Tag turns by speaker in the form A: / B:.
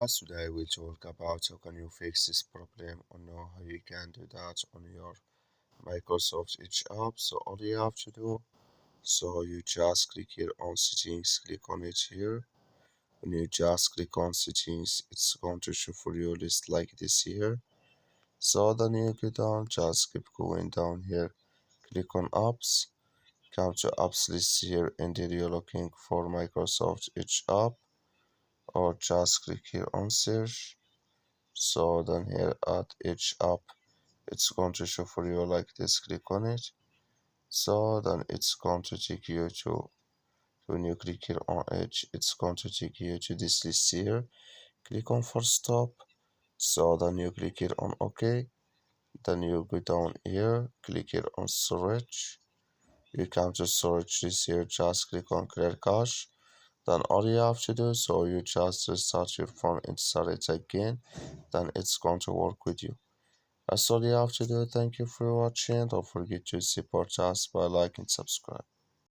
A: Today we'll talk about how can you fix this problem or know how you can do that on your Microsoft Edge app. So all you have to do, so you just click here on settings, click on it here. When you just click on settings, it's going to show for you a list like this here. So then you go down, just keep going down here, click on apps, come to apps list here, and then you're looking for Microsoft Edge app, or just click here on search. So then here at each app, it's going to show for you like this. Click on it. So then it's going to take you to, when you click here on edge, it's going to take you to this list here. Click on for stop. So then you click here on OK. Then you go down here, click here on storage. You come to storage this here, just click on clear cache. Then all you have to do, so you just restart your phone and start it again. Then it's going to work with you. That's all you have to do. Thank you for watching. Don't forget to support us by liking and subscribe.